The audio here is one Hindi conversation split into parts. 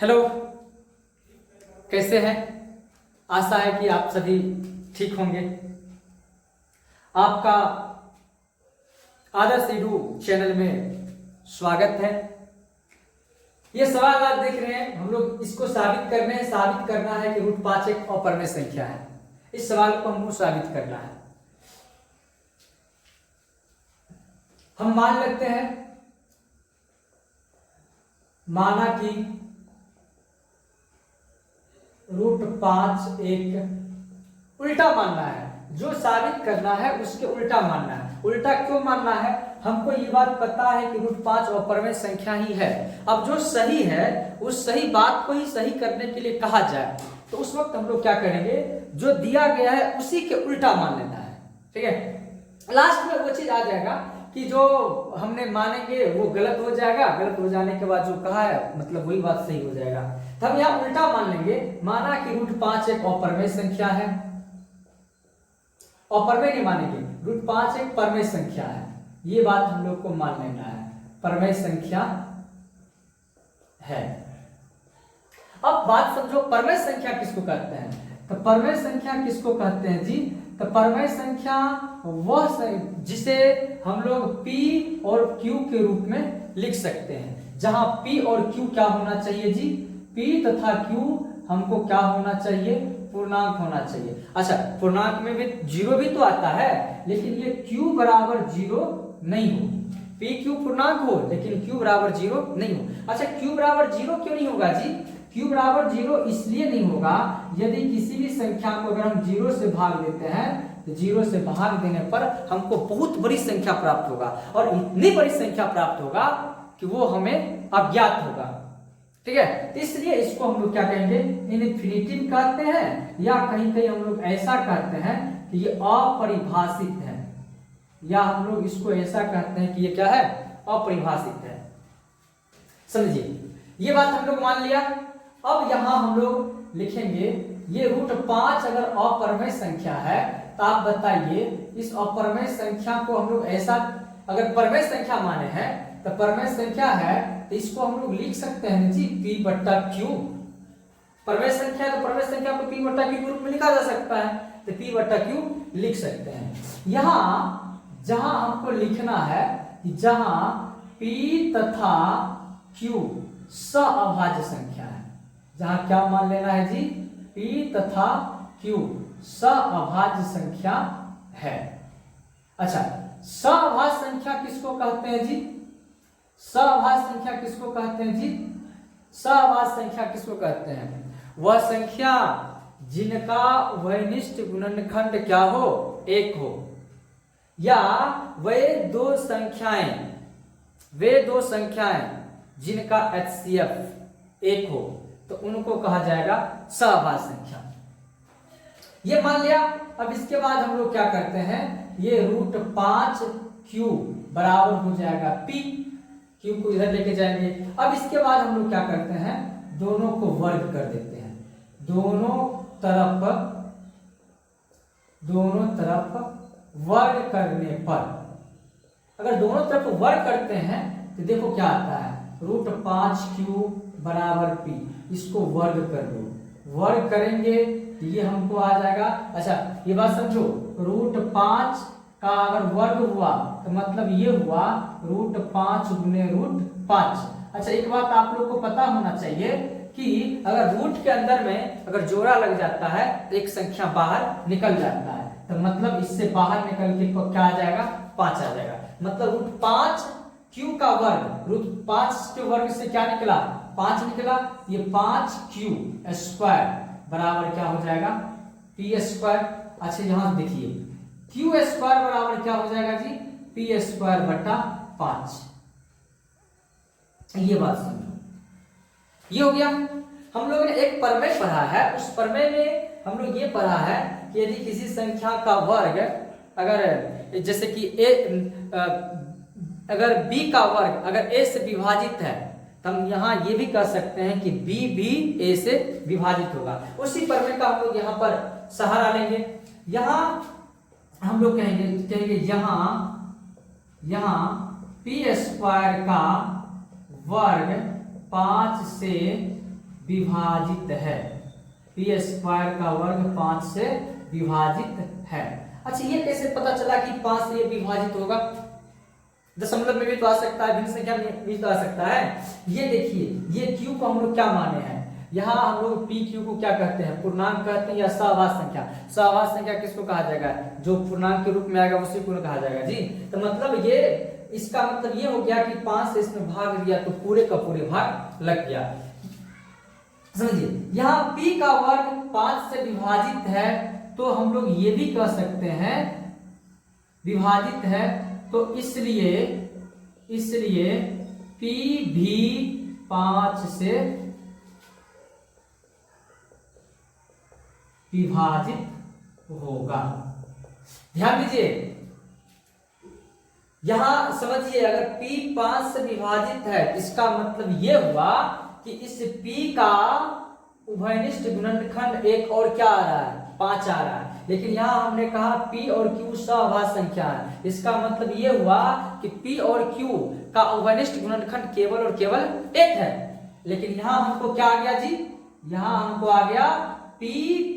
हेलो, कैसे हैं? आशा है कि आप सभी ठीक होंगे। आपका आदर्श एडू चैनल में स्वागत है। ये सवाल आप देख रहे हैं, हम लोग इसको साबित करना है कि रूट 5 एक अपरिमेय संख्या है। इस सवाल को हमको साबित करना है। हम मान लेते हैं, माना कि रूट 5 एक उल्टा मानना है। जो साबित करना है उसके उल्टा मानना है। उल्टा क्यों मानना है? हमको ये बात पता है कि रूट 5 अपरिमेय संख्या ही है। अब जो सही है उस सही बात को ही सही करने के लिए कहा जाए तो उस वक्त हम लोग क्या करेंगे, जो दिया गया है उसी के उल्टा मान लेना है। ठीक है, लास्ट में वो चीज आ जाएगा कि जो हमने मानेंगे वो गलत हो जाएगा। गलत हो जाने के बाद जो कहा है मतलब वही बात सही हो जाएगा। तो हम यहाँ उल्टा मान लेंगे, माना कि रूट 5 एक अपरिमेय संख्या है। अपरिमेय नहीं मानेंगे, रूट 5 एक परिमेय संख्या है। ये बात हम लोग को मान लेना है, परिमेय संख्या है। अब बात समझो, परिमेय संख्या किसको कहते हैं? तो परिमेय संख्या किसको कहते हैं जी? तो परिमेय संख्या वह जिसे हम लोग P और Q के रूप में लिख सकते हैं, जहां P और Q क्या होना चाहिए जी? P तथा Q हमको क्या होना चाहिए? पूर्णांक होना चाहिए। अच्छा, पूर्णांक में भी जीरो भी तो आता है, लेकिन ये Q बराबर जीरो नहीं हो। P Q पूर्णांक हो लेकिन Q बराबर जीरो नहीं हो। अच्छा, Q बराबर जीरो क्यों नहीं होगा जी? Q बराबर जीरो इसलिए नहीं होगा, यदि किसी भी संख्या को अगर हम जीरो से भाग देते हैं तो जीरो से भाग देने पर हमको बहुत बड़ी संख्या प्राप्त होगा, और इतनी बड़ी संख्या प्राप्त होगा कि वो हमें अज्ञात होगा। ठीक है, इसलिए इसको हम लोग क्या कहेंगे? इनफिनिटिव कहते हैं, या कहीं कहीं हम लोग ऐसा कहते हैं कि ये अपरिभाषित है, या हम लोग इसको ऐसा कहते हैं कि ये क्या है? अपरिभाषित है। समझिए, ये बात हम लोग मान लिया। अब यहां हम लोग लिखेंगे, ये रूट 5 अगर अपरिमेय संख्या है तो आप बताइए इस अपरिमेय संख्या को हम लोग ऐसा, अगर परिमेय संख्या माने हैं तो परिमेय संख्या है तो इसको हम लोग लिख सकते हैं जी P बट्टा Q। परिमेय संख्या है तो परिमेय संख्या को P बट्टा Q के रूप में लिखा जा सकता है, तो P बट्टा Q लिख सकते हैं। यहां जहां हमको लिखना है कि जहां P तथा Q सअभाज्य संख्या है, जहां क्या मान लेना है जी? P तथा Q सअभाज्य संख्या है। अच्छा, सअभाज्य संख्या किसको कहते हैं जी? सअभाज्य संख्या किसको कहते हैं जी? सअभाज्य संख्या किसको कहते हैं? वह संख्या जिनका वैनिष्ट गुणनखंड क्या हो? एक हो, या वे दो संख्याएं जिनका HCF एक हो, तो उनको कहा जाएगा सअभाज्य संख्या। ये मान लिया। अब इसके बाद हम लोग क्या करते हैं, ये रूट 5Q बराबर हो जाएगा P। Q को इधर लेके जाएंगे। अब इसके बाद हम लोग क्या करते हैं, दोनों को वर्ग कर देते हैं। दोनों तरफ वर्ग करने पर, अगर दोनों तरफ वर्ग करते हैं तो देखो क्या आता है, रूट 5Q बराबर P। इसको वर्ग कर दो, वर्ग करेंगे तो ये हमको आ जाएगा। अच्छा, ये बात समझो, रूट 5 का अगर वर्ग हुआ तो मतलब ये हुआ रूट 5 गुने रूट 5। अच्छा, एक बात आप लोग को पता होना चाहिए कि अगर रूट के अंदर में अगर जोड़ा लग जाता है तो एक संख्या बाहर निकल जाता है, तो मतलब इससे बाहर निकल के क्या आ जाएगा? 5 आ जाएगा। मतलब रूट 5Q का वर्ग, रूट 5 के वर्ग से क्या निकला? 5 निकला। ये 5Q स्क्वायर बराबर क्या हो जाएगा? P square. अच्छा, यहां देखिए Q स्क्वायर बराबर क्या हो जाएगा जी? P स्क्वायर बटा 5। ये बात समझो, ये हो गया। हम लोगों ने एक प्रमेय पढ़ा है, उस प्रमेय में हम लोग ये पढ़ा है कि यदि किसी संख्या का वर्ग अगर जैसे कि अगर B का वर्ग अगर A से विभाजित है तो हम यहाँ ये भी कह सकते हैं कि B भी A से विभाजित होगा। उसी प्रमेय का हम लोग यहाँ पर सहारा लेंगे। यहाँ हम लोग कहेंगे यहाँ P स्क्वायर का वर्ग 5 से विभाजित है, पी स्क्वायर का वर्ग 5 से विभाजित है। अच्छा ये कैसे पता चला कि 5 से ये विभाजित होगा? दशमलव में भी तो आ सकता है, भिन्न संख्या में भी तो आ सकता है। ये देखिए, ये q को हम लोग क्या माने हैं, यहाँ हम लोग पी क्यू को क्या कहते हैं, पूर्णांक कहते हैं या सहवास संख्या। सहवास संख्या किसको कहा जाएगा, जो पूर्णांक के रूप में आएगा उसी को कहा जाएगा जी। तो मतलब ये, इसका मतलब ये हो गया कि 5 से इसमें भाग दिया तो पूरे का पूरे भाग लग गया। समझिए, यहाँ p का वर्ग 5 से विभाजित है, तो हम लोग ये भी कह सकते हैं विभाजित है, तो इसलिए p भी 5 से विभाजित होगा। ध्यान दीजिए, यहां समझिए, अगर p 5 से विभाजित है, इसका मतलब यह हुआ कि इस p का उभयनिष्ठ गुणनखंड एक और क्या आ रहा है, 5 आ रहा है। लेकिन यहाँ हमने कहा p और q सहवास संख्या है, इसका मतलब ये हुआ कि p और q का उभयनिष्ठ गुणनखंड केवल और केवल 1 है। लेकिन यहाँ हमको क्या आ गया जी, यहाँ हमको आ गया p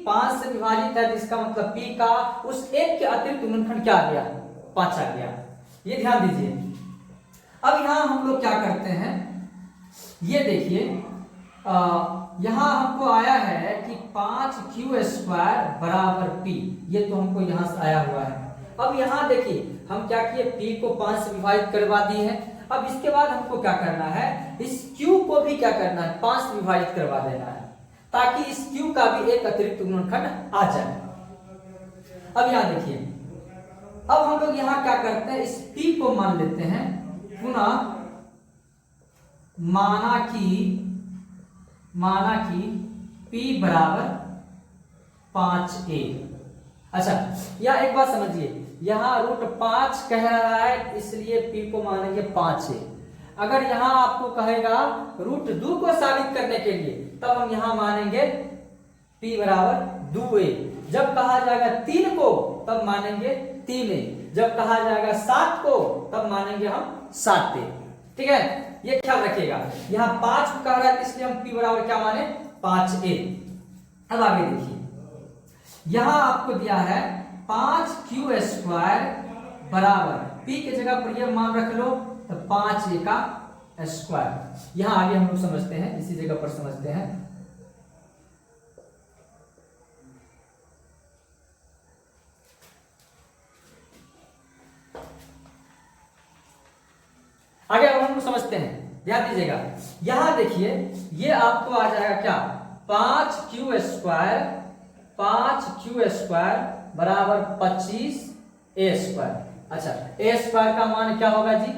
5 से विभाजित है, जिसका मतलब p का उस 1 के अतिरिक्त गुणनखंड क्या आ गया, 5 आ गया। ये ध्यान दीजिए। अब यहाँ हम लोग क्या करते हैं, ये देखिए, यहाँ हमको आया है कि 5q स्क्वायर बराबर p, ये तो हमको यहाँ से आया हुआ है। अब यहाँ देखिए, हम क्या किए, p को 5 से विभाजित करवा दिए हैं। अब इसके बाद हमको क्या करना है, इस q को भी क्या करना है, 5 से विभाजित करवा देना है, ताकि इस q का भी एक अतिरिक्त गुणनखंड आ जाए। अब यहाँ देखिए, अब हम लोग यहाँ क्या करते हैं, इस p को मान लेते हैं, पुनः माना कि p बराबर 5a। अच्छा, यह एक बात समझिए, यहाँ √5 कह रहा है, इसलिए p को मानेंगे 5a। अगर यहाँ आपको कहेगा √2 को साबित करने के लिए, तब हम यहाँ मानेंगे p बराबर 2a। जब कहा जाएगा 3 को, तब मानेंगे 3a। जब कहा जाएगा 7 को, तब मानेंगे हम 7a। ठीक है, ये ख्याल रखिएगा। यहाँ 5 को कह रहा है, इसलिए हम p बराबर क्या माने, 5a। अब आगे देखिए, यहाँ आपको दिया है 5q स्क्वायर बराबर, p की जगह पर यह मान रख लो, तो 5a का स्क्वायर। यहाँ आगे हम लोग समझते हैं, इसी जगह पर समझते हैं। आगे अब हम लोग समझते हैं, ध्यान दीजिएगा। यहां देखिए, ये आपको आ जाएगा क्या, 5q स्क्वायर बराबर 25a स्क्वायर। अच्छा, a स्क्वायर का मान क्या होगा जी,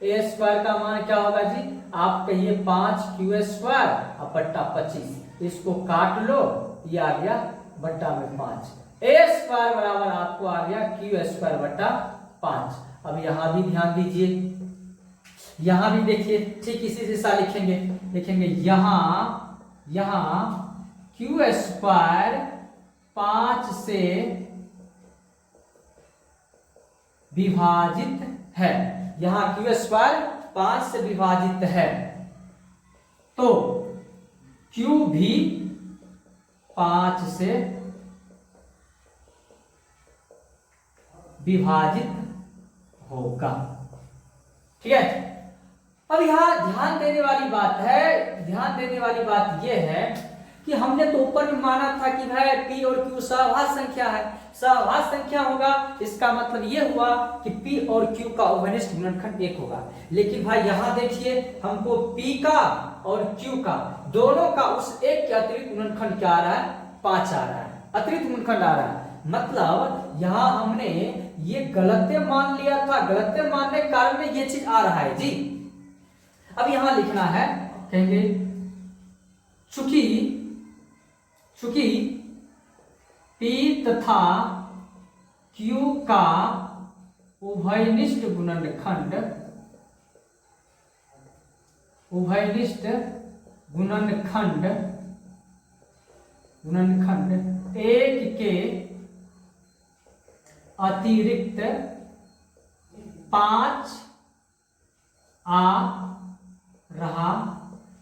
a स्क्वायर का मान क्या होगा जी, आप कहिए 5q स्क्वायर और बट्टा 25, इसको काट लो, ये आ गया बट्टा में 5। a स्क्वायर बराबर आपको आ गया q स्क्वायर बट्टा 5। अब यहां भी ध्यान दीजिए, यहां भी देखिए, ठीक इसी जैसा लिखेंगे यहां q स्क्वायर 5 से विभाजित है, यहां q स्क्वायर 5 से विभाजित है, तो q भी 5 से विभाजित होगा। ठीक है, अब यहां ध्यान देने वाली बात यह है कि हमने तो ऊपर में माना था कि भाई p और q सहवास संख्या है, सहवास संख्या होगा, इसका मतलब यह हुआ कि p और q का उभयनिष्ठ गुणनखंड 1 होगा। लेकिन भाई यहां देखिए, हमको p का और q का दोनों का उस 1 के अतिरिक्त गुणनखंड क्या आ रहा है, 5 आ रहा है, अतिरिक्त गुणनखंड आ रहा है। मतलब यहां हमने ये गलत मान लिया था, गलत मानने के कारण में ये चीज आ रहा है जी। अब यहां लिखना है, कहेंगे चूंकि p तथा q का उभयनिष्ठ गुणनखंड 1 के अतिरिक्त 5 आ रहा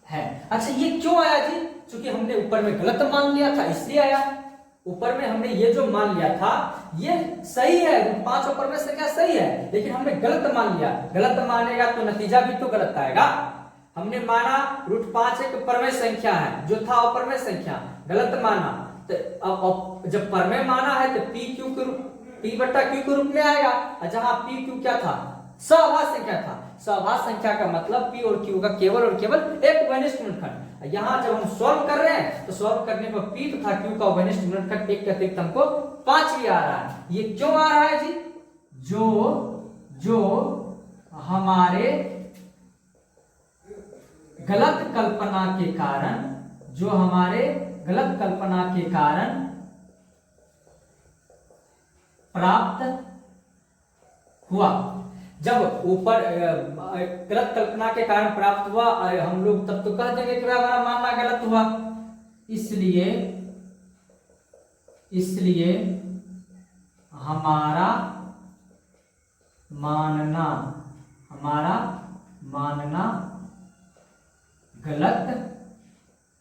है। अच्छा, ये क्यों आया जी, चूंकि हमने ऊपर में गलत मान लिया था इसलिए आया। ऊपर में हमने ये जो मान लिया था ये सही है, रूट 5 और परमेय संख्या सही है, लेकिन हमने गलत मान लिया। गलत मानेगा तो नतीजा भी तो गलत आएगा। हमने माना रूट 5 एक परमेय संख्या है, जो था अपरमेय संख्या, गलत माना। तो अब जब परमेय माना है तो पी क्यू के रूप P बट्टा Q के रूप में आएगा, और जहां P Q क्या था, सहभाज्य संख्या था। सहभाज्य संख्या का मतलब P और Q का केवल और केवल एक उभयनिष्ठ गुणनखंड। यहाँ जब हम सॉल्व कर रहे हैं तो सॉल्व करने पर P तथा Q का उभयनिष्ठ गुणनखंड एक के अतिरिक्त हमको 5 ही आ रहा है। ये क्यों आ रहा है जी? जो हमारे गलत कल्पना के कारण, जो हमारे गलत कल्पना के कारण प्राप्त हुआ। जब ऊपर गलत कल्पना के कारण प्राप्त हुआ, हम लोग तब तो कह देंगे कि हमारा मानना गलत हुआ। इसलिए हमारा मानना गलत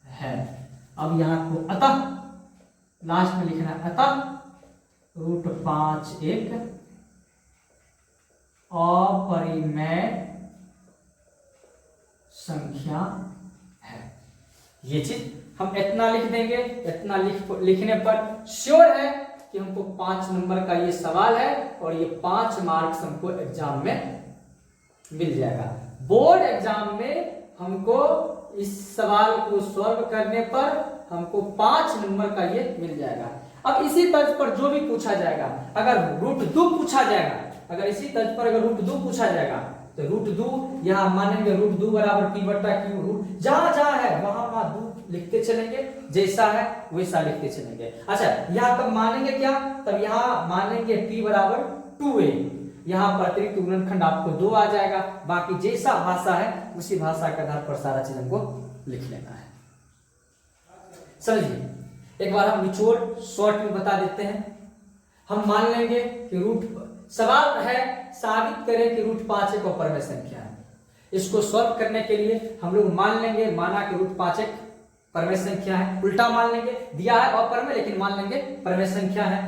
है। अब यहां को अतः लास्ट में लिखना है, अतः रूट 5 एक अपरिमेय संख्या है। ये चीज हम इतना लिख देंगे। इतना लिखने पर श्योर है कि हमको 5 नंबर का ये सवाल है और ये 5 मार्क्स हमको एग्जाम में मिल जाएगा। बोर्ड एग्जाम में हमको इस सवाल को सॉल्व करने पर हमको 5 नंबर का ये मिल जाएगा। अब इसी तर्ज पर जो भी पूछा जाएगा, अगर रूट 2 पूछा जाएगा, अगर इसी तर्ज पर अगर रूट 2 पूछा जाएगा तो रूट 2 यहाँ मानेंगे रूट 2 बराबर P बट्टा Q। रूट जहां है वहां 2 लिखते चलेंगे, जैसा है वैसा लिखते चलेंगे। अच्छा, यहाँ तब मानेंगे क्या? तब यहाँ मानेंगे P बराबर 2a। यहाँ पर अतिरिक्त गुणनखंड आपको 2 आ जाएगा। बाकी जैसा भाषा है उसी भाषा के आधार पर सारा चीज हमको लिख लेना है। समझिए, एक बार हम निचोड़ शॉर्ट में बता देते हैं। हम मान लेंगे कि सवाल है साबित करें कि रूट 5 एक अपरमेय संख्या है। इसको सॉल्व करने के लिए हम लोग मान लेंगे, माना कि रूट 5 एक परमेय संख्या है, उल्टा मान लेंगे, दिया है अपरमेय लेकिन मान लेंगे परमेय संख्या है।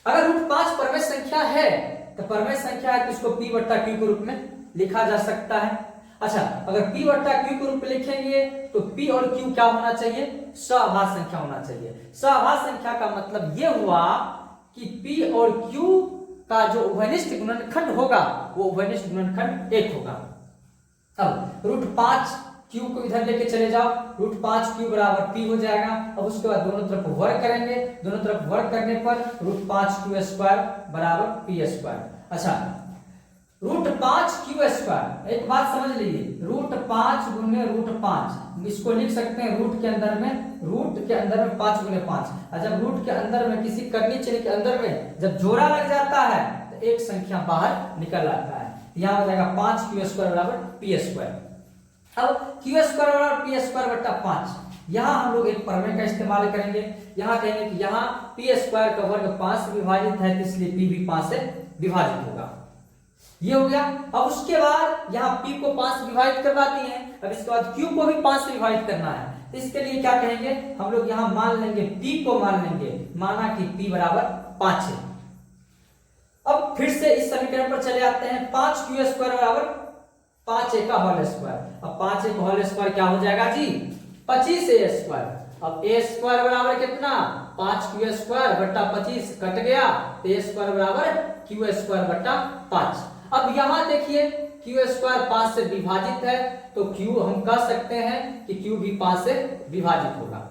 अगर रूट 5 परमेय संख्या है तो परमेय संख्या है तो इसको P बट्टा Q के रूप में लिखा जा सकता है। अच्छा, अगर P बट्टा Q के रूप में लिखेंगे तो P और Q क्या होना चाहिए? सहभाज्य संख्या होना चाहिए। सहभाज्य संख्या का मतलब यह हुआ कि P और Q का जो उभयनिष्ठ गुणनखंड होगा वो उभयनिष्ठ गुणनखंड 1 होगा। अब रूट 5 Q को इधर लेके चले जाओ, रूट 5 Q बराबर P हो जाएगा। अब उसके बाद दोनों तरफ वर्ग करेंगे, दोनों तरफ वर्ग करने पर रूट 5 Q स्क्वायर बराबर P स्क्वायर। अच्छा, रूट 5 Q स्क्वायर, एक बात समझ लीजिए, रूट 5 गुने रूट 5, इसको लिख सकते हैं रूट के अंदर में 5 गुने 5। जब रूट के अंदर में किसी करनी चीज के अंदर में जब जोड़ा लग जाता है तो एक संख्या बाहर निकल आता है। यहां हो जाएगा 5 Q स्क्वायर बराबर P स्क्वायर। अब Q स्क्वायर बराबर P स्क्वायर बट्टा 5, यहां हम लोग एक प्रमेय का इस्तेमाल करेंगे। यहां कहेंगे कि यहां P स्क्वायर का वर्ग 5 से विभाजित है तो इसलिए P भी 5 से विभाजित होगा। ये हो गया। अब उसके बाद यहाँ P को 5 से विभाजित करवा दिए हैं। अब इसके बाद Q को भी 5 से विभाजित करना है, तो इसके लिए क्या कहेंगे हम लोग? यहाँ मान लेंगे P को मान लेंगे, माना कि P बराबर 5 है। अब फिर से इस समीकरण पर चले आते हैं। 5 Q स्क्वायर बराबर 5a का होल स्क्वायर। अब 5a का होल स्क्वायर क्या हो जाएगा जी? 25a square. अब a स्क्वायर बराबर कितना? 5 Q स्क्वायर बट्टा 25 कट गया तो a स्क्वायर बराबर Q स्क्वायर बट्टा 5। अब यहां देखिए Q स्क्वायर 5 से विभाजित है तो Q हम कह सकते हैं कि Q भी 5 से विभाजित होगा।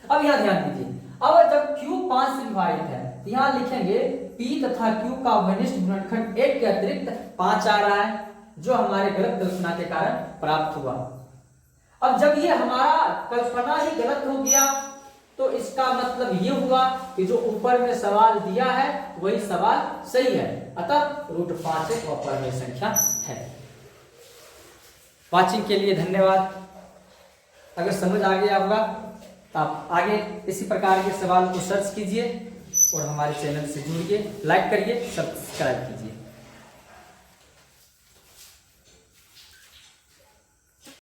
अब यहां ध्यान दीजिए, अब जब Q 5 से विभाजित है तो यहां लिखेंगे P तथा Q का उभयनिष्ठ गुणनखंड 1 के अतिरिक्त 5 आ रहा है, जो हमारे गलत कल्पना के कारण प्राप्त हुआ। अब जब ये हमारा कल्पना ही गलत हो गया तो इसका मतलब ये हुआ कि जो ऊपर में सवाल दिया है वही सवाल सही है, अतः रूट 5 एक अपरमेय संख्या है। वाचिंग के लिए धन्यवाद। अगर समझ आ गया होगा तो आप आगे इसी प्रकार के सवाल को सर्च कीजिए और हमारे चैनल से जुड़िए, लाइक करिए, सब्सक्राइब कीजिए।